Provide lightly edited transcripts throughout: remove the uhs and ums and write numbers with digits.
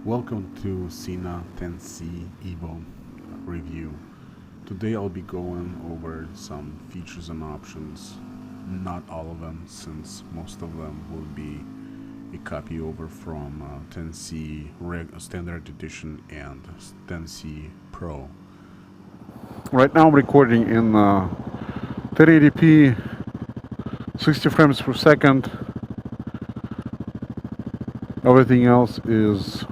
Welcome to Sena 10C EVO review. Today I'll be going over some features and options, not all of them since most of them will be a copy over from 10C Standard Edition and 10C Pro. Right now I'm recording in 1080p, 60 frames per second. Everything else is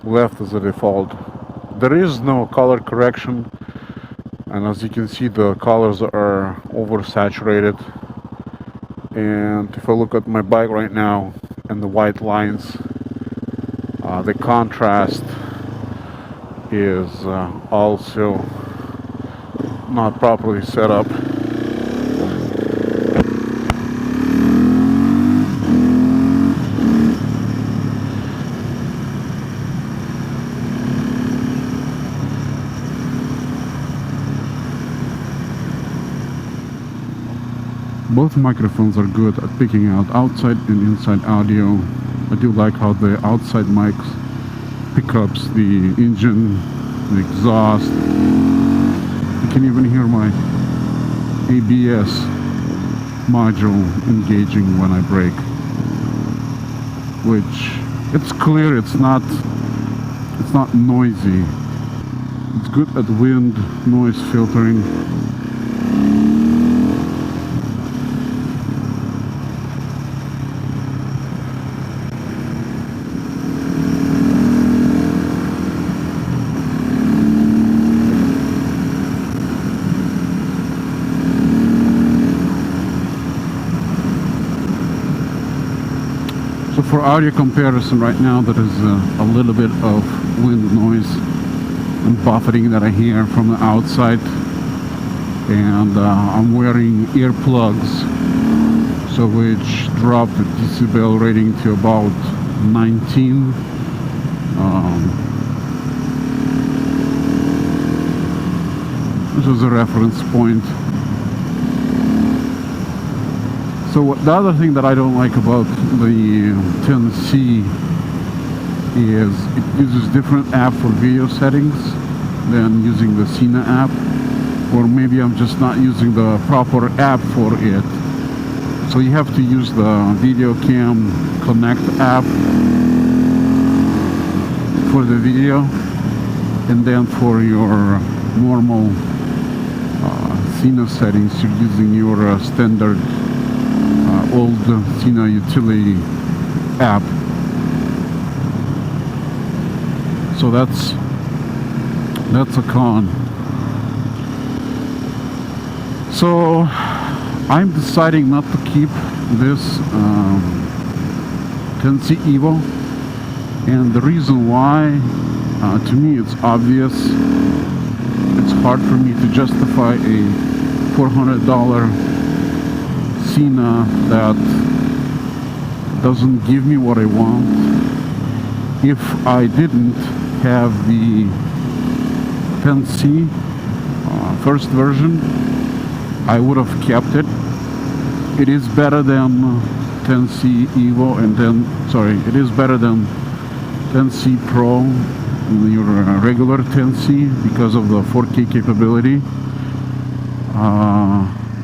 left as a default. There is no color correction, and as you can see the colors are oversaturated. And if I look at my bike right now and the white lines, the contrast is also not properly set up. Both microphones are good at picking out outside and inside audio. I do like how the outside mics pick up the engine, the exhaust. You can even hear my ABS module engaging when I brake, which it's clear it's not noisy. It's good at wind noise filtering. So for audio comparison right now, there is a little bit of wind noise and buffeting that I hear from the outside, and I'm wearing earplugs, so which drop the decibel rating to about 19. This is a reference point. So the other thing that I don't like about the 10C is it uses different app for video settings than using the Sena app, or maybe I'm just not using the proper app for it. So you have to use the Video Cam Connect app for the video, and then for your normal Sena settings you're using your standard old Sena utility app. So that's a con. So I'm deciding not to keep this 10C EVO, and the reason why, to me it's obvious. It's hard for me to justify a $400 Sena that doesn't give me what I want. If I didn't have the 10C first version, I would have kept it. It is better than 10C EVO, and it is better than 10C Pro, your regular 10C, because of the 4K capability.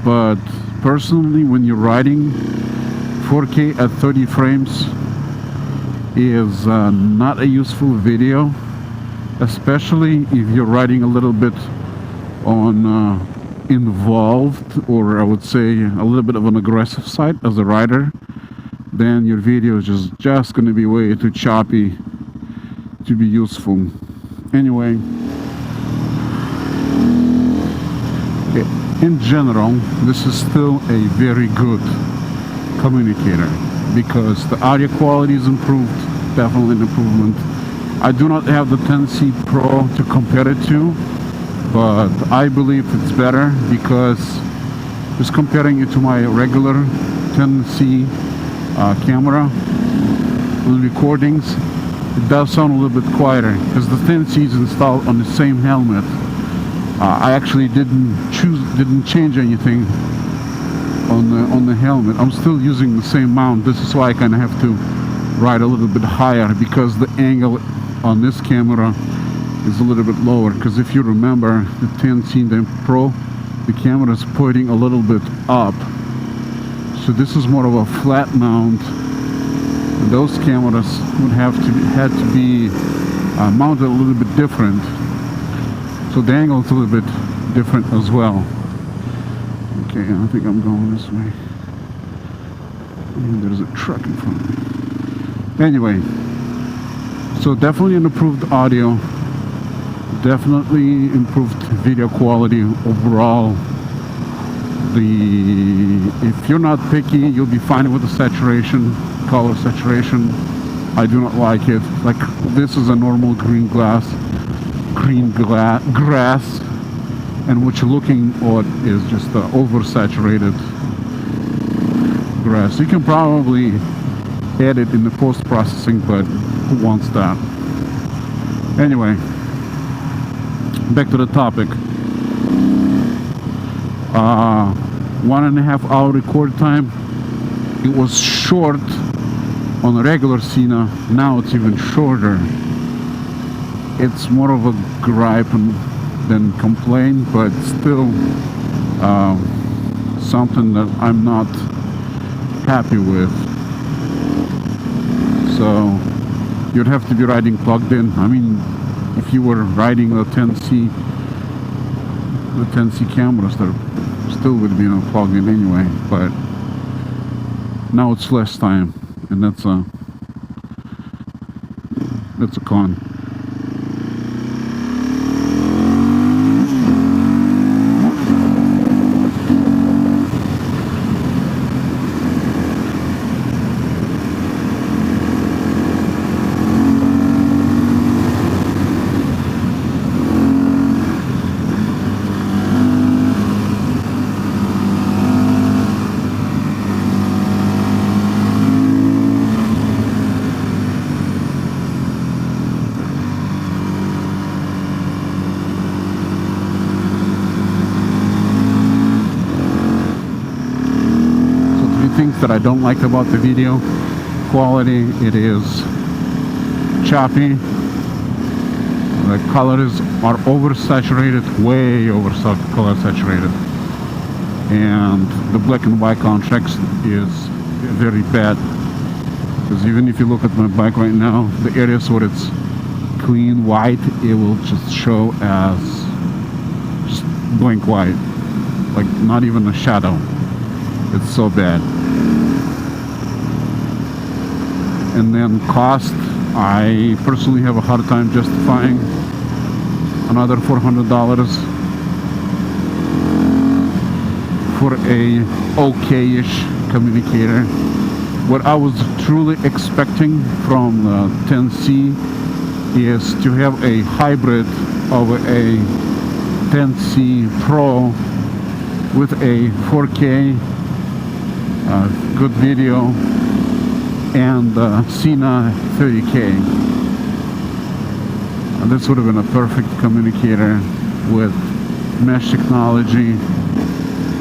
But personally, when you're riding, 4K at 30 frames is not a useful video, especially if you're riding a little bit on involved, or I would say a little bit of an aggressive side as a rider. Then your video is just going to be way too choppy to be useful. Anyway, okay. In general, this is still a very good communicator because the audio quality is improved, definitely an improvement. I do not have the 10C Pro to compare it to, but I believe it's better because just comparing it to my regular 10C camera with recordings, it does sound a little bit quieter because the 10C is installed on the same helmet. I actually didn't change anything on the helmet. I'm still using the same mount. This is why I kind of have to right a little bit higher because the angle on this camera is a little bit lower. Because if you remember the 10C Pro, the camera is pointing a little bit up, so this is more of a flat mount. And those cameras would had to be mounted a little bit different, so the angle is a little bit different as well. Okay, I think I'm going this way. And there's a truck in front of me. Anyway, so definitely an improved audio, definitely improved video quality overall. If you're not picky, you'll be fine with the saturation, color saturation. I do not like it. Like, this is a normal grass, and what you're looking at is just the oversaturated grass. You can probably edit in the post-processing, but who wants that? Anyway, back to the topic. 1.5 hour record time. It was short on a regular Sena. Now it's even shorter. It's more of a gripe than complaint, but still something that I'm not happy with. So you'd have to be riding plugged in. I mean, if you were riding the 10C cameras, they're still would be plugged in anyway, but now it's less time, and that's a con. Things that I don't like about the video quality: it is choppy, the colors are oversaturated, way color saturated, and the black and white contrast is very bad. Because even if you look at my bike right now, the areas where it's clean white, it will just show as just blank white, like not even a shadow. It's so bad. And then cost, I personally have a hard time justifying another $400 for a okay-ish communicator. What I was truly expecting from the 10C is to have a hybrid of a 10C Pro with a 4K good video and Sena 30K. And this would have been a perfect communicator with mesh technology.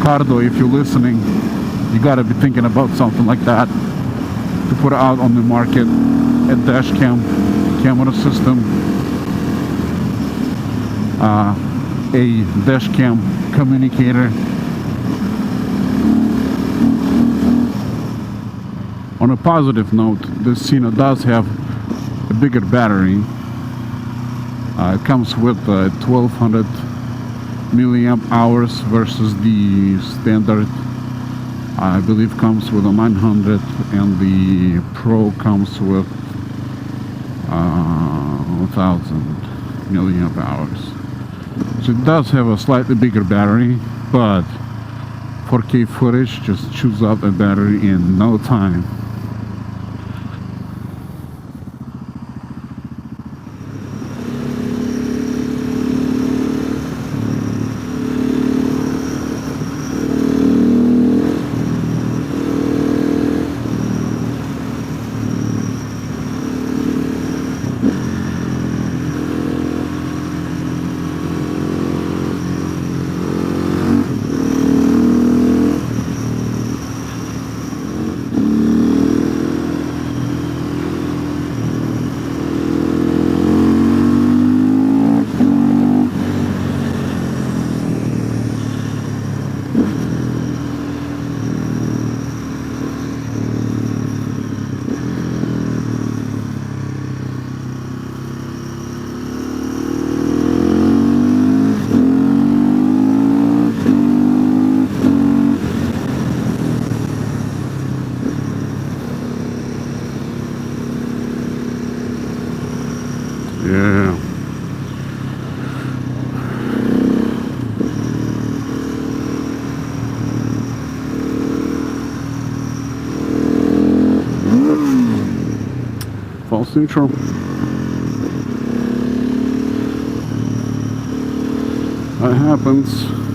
Cardo, if you're listening, you gotta be thinking about something like that to put out on the market. A dash cam camera system, a dash cam communicator. On a positive note, this Sena does have a bigger battery. It comes with 1200 milliamp hours versus the standard, I believe, comes with a 900, and the Pro comes with 1000 milliamp hours. So it does have a slightly bigger battery, but 4K footage just chews up a battery in no time. Yeah. False neutral. That happens.